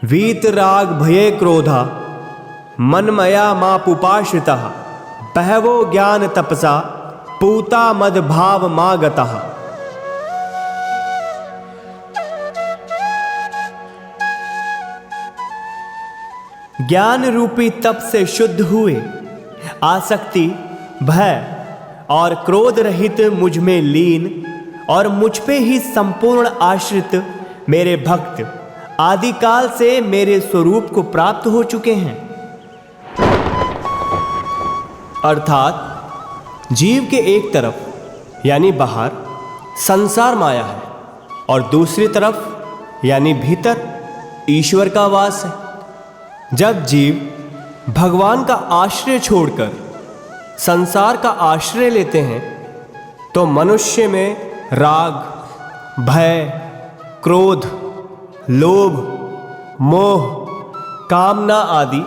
वीतराग भये क्रोधा मनमया मापुपाश्रितः बहवो ज्ञान तपसा पूता मद भाव मागतः। ज्ञान रूपी तप से शुद्ध हुए आसक्ति, भय और क्रोध रहित मुझ में लीन और मुझ पे ही संपूर्ण आश्रित मेरे भक्त आदिकाल से मेरे स्वरूप को प्राप्त हो चुके हैं। अर्थात जीव के एक तरफ यानी बाहर संसार माया है और दूसरी तरफ यानी भीतर ईश्वर का वास है। जब जीव भगवान का आश्रय छोड़कर संसार का आश्रय लेते हैं तो मनुष्य में राग, भय, क्रोध, लोभ, मोह, कामना आदि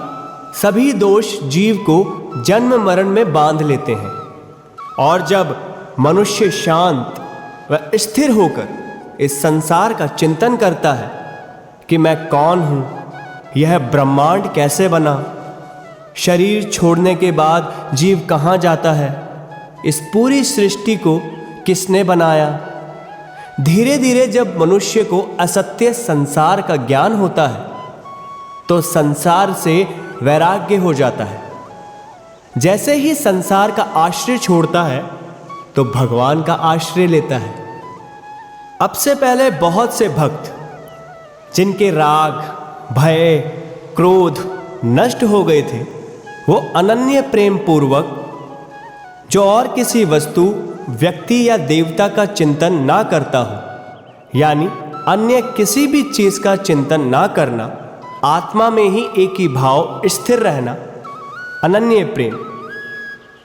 सभी दोष जीव को जन्म मरण में बांध लेते हैं। और जब मनुष्य शांत व स्थिर होकर इस संसार का चिंतन करता है कि मैं कौन हूं, यह ब्रह्मांड कैसे बना, शरीर छोड़ने के बाद जीव कहां जाता है, इस पूरी सृष्टि को किसने बनाया, धीरे धीरे जब मनुष्य को असत्य संसार का ज्ञान होता है तो संसार से वैराग्य हो जाता है। जैसे ही संसार का आश्रय छोड़ता है तो भगवान का आश्रय लेता है। अब से पहले बहुत से भक्त जिनके राग, भय, क्रोध नष्ट हो गए थे, वो अनन्य प्रेम पूर्वक जो और किसी वस्तु, व्यक्ति या देवता का चिंतन ना करता हो, यानी अन्य किसी भी चीज का चिंतन ना करना, आत्मा में ही एक ही भाव स्थिर रहना, अनन्य प्रेम,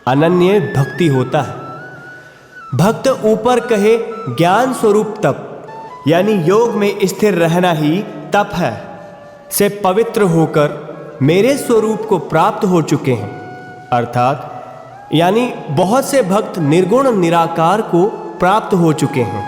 अनन्य भक्ति होता है। भक्त ऊपर कहे ज्ञान स्वरूप तप यानी योग में स्थिर रहना ही तप है से पवित्र होकर मेरे स्वरूप को प्राप्त हो चुके हैं। अर्थात यानी बहुत से भक्त निर्गुण निराकार को प्राप्त हो चुके हैं।